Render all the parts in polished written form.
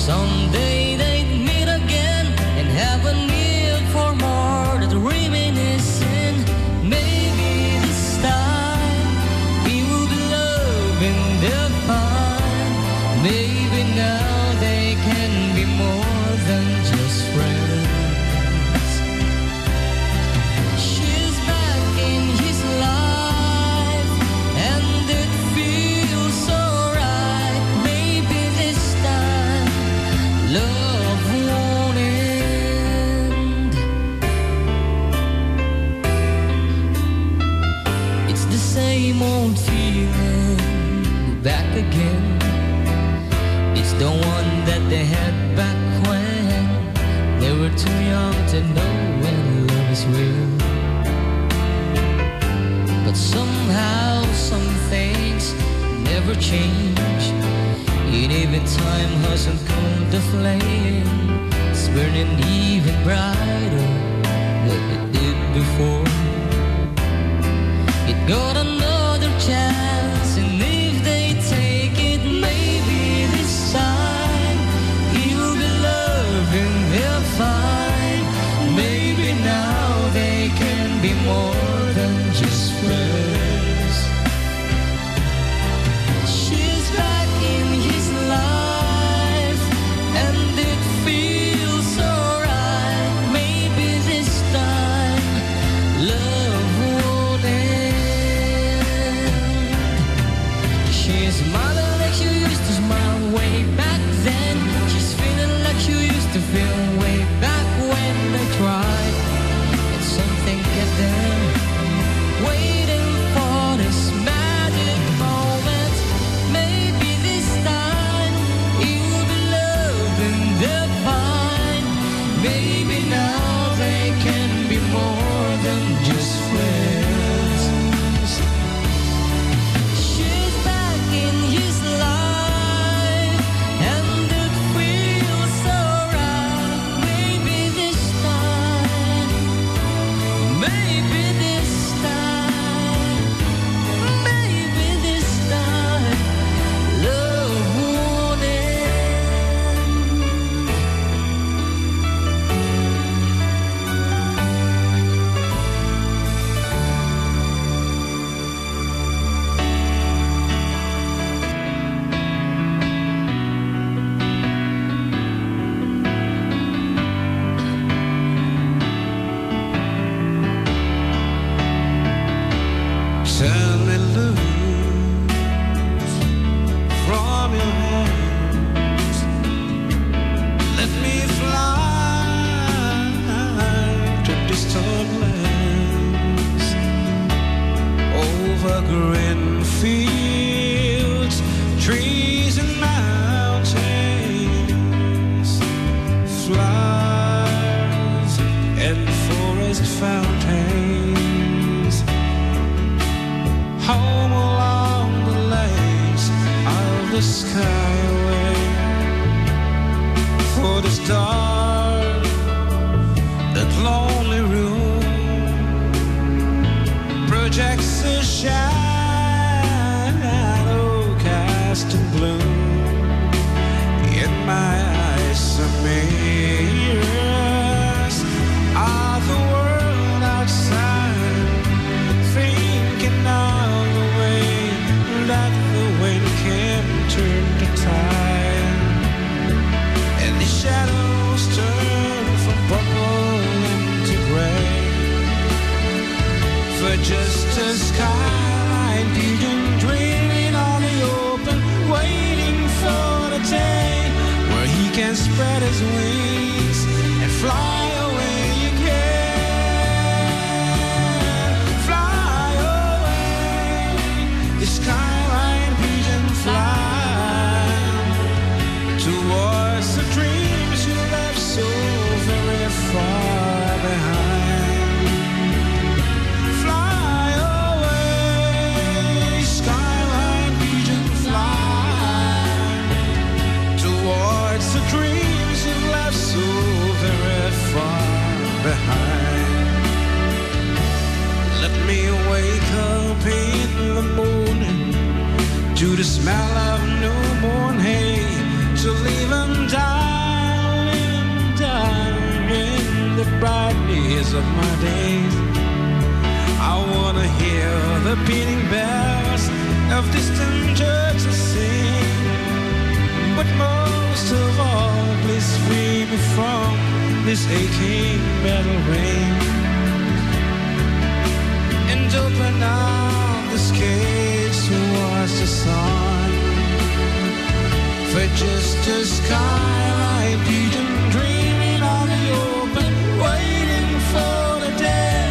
Someday they'd meet again and have a need for more that reminiscing. Maybe this time he will be loving their fine. Maybe now they can be more than just friends. She's back in his life and it feels so right. Maybe this time love won't end. It's the same old feeling, back again. It's the one that they had back when they were too young to know when love is real. But somehow some things never change. And even time hasn't cooled the flame. It's burning even brighter than it did before. It got another chance, and if they take it, maybe this time he'll be loving their fine. Maybe now they can be more than just friends. She's back in his life and it feels so right. Maybe this time love won't end. She's smiling like she used to smile way back then. She's feeling like she used to feel way back when they tried. And something kept them waiting for this magic moment. Maybe this time you'll be loving their fine. Maybe now they can be more than just friends. She's back in his life and it feels so right. Maybe this time, maybe this time, maybe this time love won't end. Turn me loose from your hands. Let me fly to distant lands, over green fields, trees and mountains, flowers and forest fountains. Home along the lanes of the skyway, for this dark, that lonely room projects a shadow cast in gloom. In my eyes some mirrors of the world outside, thinking of the way that the wind can turn the tide, and the shadows turn from purple into gray, for just a skyline pigeon dreaming on the open, waiting for the day where he can spread his wings and fly away again. Fly away, the skyline pigeon fly towards the dreams you left so very far behind. Fly away, skyline pigeon fly towards the dreams you left so very far bright years of my days. I wanna hear the beating bells of distant churches sing. But most of all, please free me from this aching battle rain. And open up the skates towards the sun. For just a skyline pigeon dreaming on the open, waiting for the day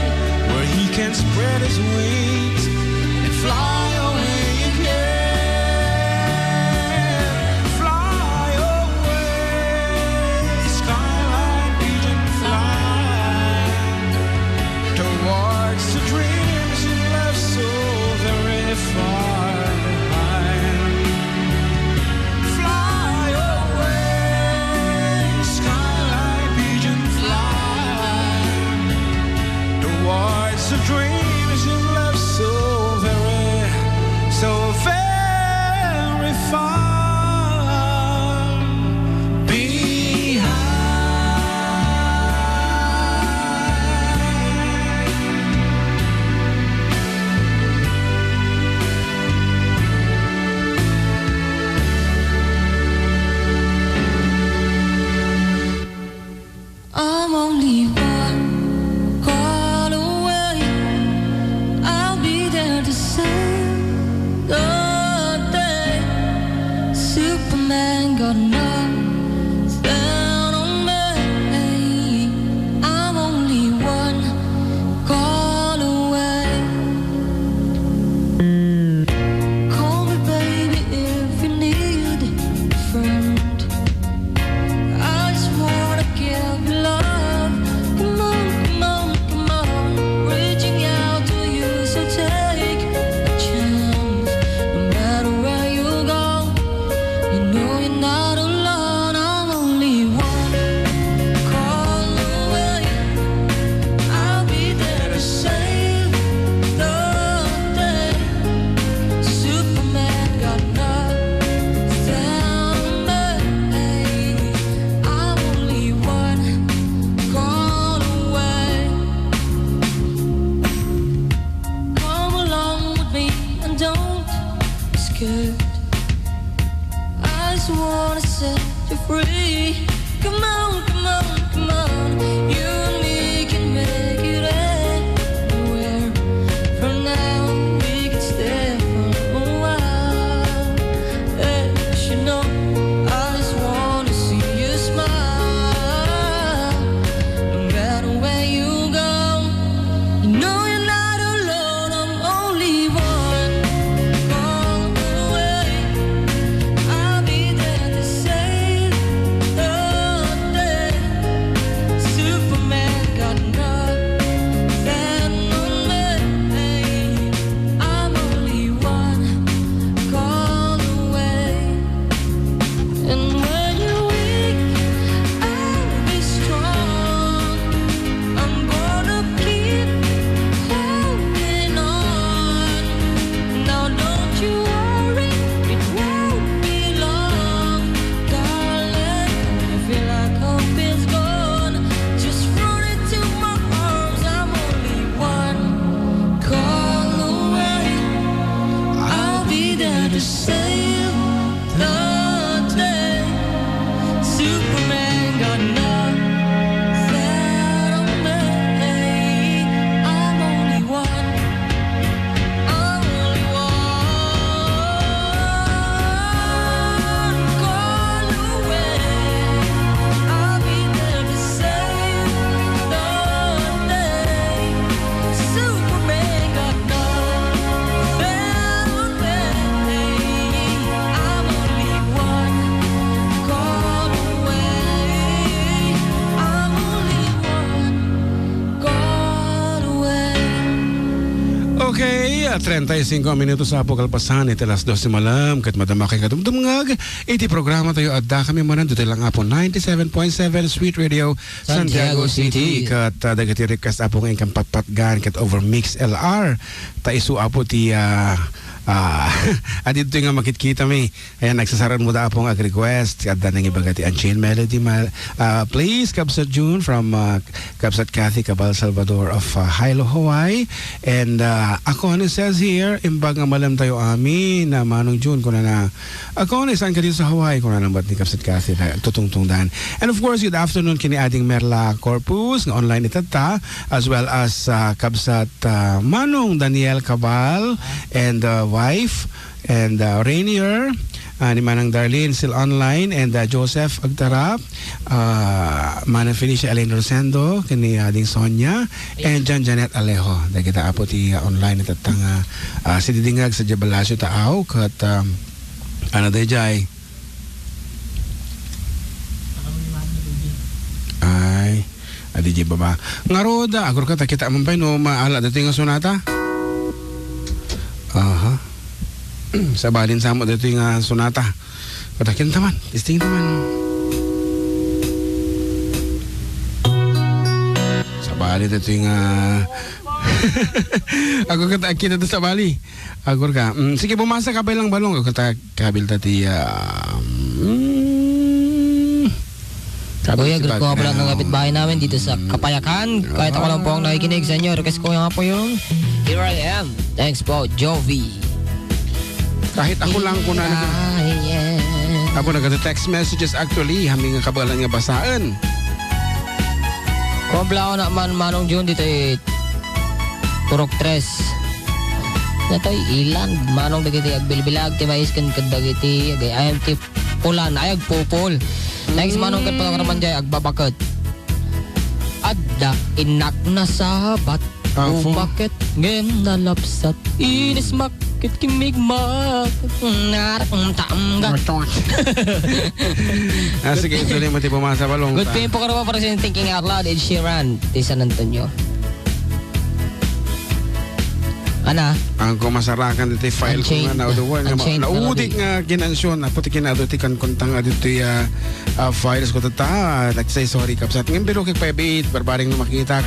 where he can spread his wings and fly away again. Fly away, skyline pigeon, fly towards the dreams you left so very far behind. Fly away, skyline pigeon, fly towards the dreams you left so very far behind. I'm only one call away. I'll be there to save the day. Superman got nothing on me. I'm only one call away. Call me baby if you need a friend. I just wanna give you love. Come on, come on, come on. Reaching out to you, so take a chance. No matter where you go, you know you're not alone. I'm only one call away. I'll be there to save the day. Superman got nothing on me. I'm only one call away. Come along with me and don't be scared. I just wanna set you free. Come on, come on, come on. You and me can make it anywhere. For now, we can stay for a while. Hey, you know, I just wanna see you smile. No matter where you go, you know you're not alone. I'm only one call away. I'll be there to save the day. Superman got nothing on me. I'm only one call away. And when you're weak, I'll be strong. I'm gonna keep holding on. Now don't you worry, it won't be long, darling. I feel like hope is gone. Just run into my arms. I'm only one call away. I'll be there to save the day. Superman got nothing on me. I'm only one. I'm only one call away. I'll be there to save the day. Superman got nothing on me. I'm only one call away. I'm only one call away. Okay, 35 minutos sa kalpasan iti alas 12 malam ket madama kay kadumdumngag iti programa tayo adda kami manan dito lang apo 97.7 Sweet Radio Santiago City ket dagiti request apo ng patpatgan ket over mix LR ta isu apo ti At dito nga makikita mi. Ayan, nagsasaran mo da apong request. Adda nang ibagati ang chain melody. Please, Kabsat June from Kabsat Kathy Cabal Salvador of Hilo, Hawaii. And ako ano says here, imbag nga malam tayo amin na Manong June ko na ako ano saan ka dito sa Hawaii ko na nabat ni Kabsat Kathy na tutungtungdan. And of course, good afternoon kini ading Merla Corpus nga online itata as well as Kabsat Manong Daniel Cabal and wife and Rainier ni Manang Darlene still online and Joseph Agtarap Manen Felicia Elaine Rosendo kini ading Sonia and Janet Alejo da kita apo ti online itatang si didingag sa Jabalasyo taaw kat ano dayjay ay adi baba ngaroda agor ka kita mampay no maala dito nga sonata. Aha. Sa balin sa mo dito yung sonata. Patakin taman. Isting taman. Sa balin dito yung ako kata kita dito sa bali. Agor ka. Sige bumasa kabay lang balong. Ako kata kabil tati Kuya, gusto ko pala ng kapitbahay namin dito sa Kapayakan. Kahit ako lang po ang nakikinig sa inyo. Request ko nga po yung Here I Am. Thanks po, Jovi. Kahit ako lang ko na ako nagka-text messages actually. Haming nga kabalan nga basaan. Kumpla ko na Manong June dito Turok 3. Natoy ilan. Manong dagiti agbilbilag. Timais kan kadagiti. Ayam ti pulan. Ayag pupul. Next Manong kan pagkaraman jay agbabakot. Adda inak na sabat. Bakit ngem nalapsat. Inis makit kimigmak. Narakong taamga. Sige, ituloy mo ti pumasa balong. Good pin po karuba para sa Thinking Out Loud. Ed Sheeran. Di San Antonio. Ana? Ang kumasarakan dito file ko nga nauduwan. Naudik nga ginansyon. Apo ti kinaduti kan kontang dito files ko tata. Nagsay sorry kapsat. Ngayon pero kay pabit. Barbaring na makita.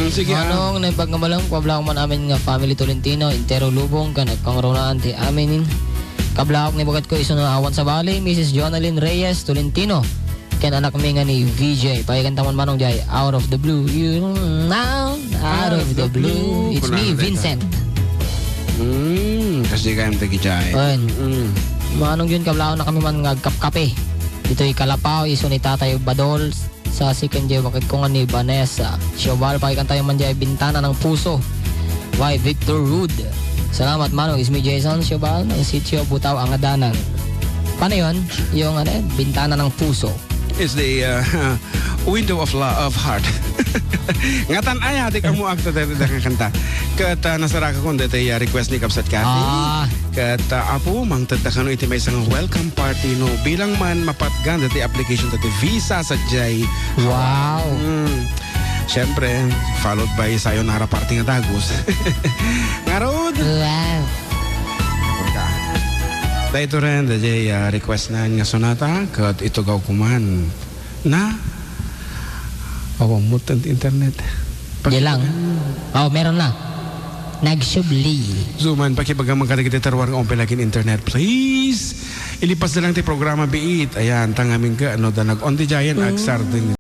Sige. Manong naibag nga malang kablaok man amin nga family Tolentino. Intero lubong ka nagpangrunaan ti amin. Kablaok ni bagat ko iso na awan sa bali. Mrs. Jonalyn Reyes Tolentino. Ken anak mi nga ni VJ payagan taman Manong jay out of the blue you now out of the blue it's me Vincent kasi kayong tagi jay Manong yun kablao na kami man ngagkapkape dito'y Kalapaw iso ni Tatay Badol sa second jay bakit ko nga ni Vanessa Siobal payagan tayo man jay Bintana ng Puso why Victor Rude salamat Manong is me Jason Siobal ng sitio Butaw ang Adanan paano yun yung Bintana ng Puso is the window of heart. Ngatan ay hati ka mo akta dito ng kanta. Kat nasaraka ko dito request ni Kapsat Kathy. Kat apo mang tadakano iti may isang welcome party no bilang man mapatgan dito application dito visa sa Jay. Wow. Siyempre, followed by sayonara party nga Dagos. Ngarod. Wow. Dahito rin, dahil request na nga sonata, kat ito gaw kuman na awamutan internet. Di lang. Meron na. Nagsubli. Zuman, pakibagang magkadagiti tarwar ng umpilagin internet, please. Ilipas na lang ti programa biit. Ayan, tangamin ka, da nag-on di jayan, agsar din.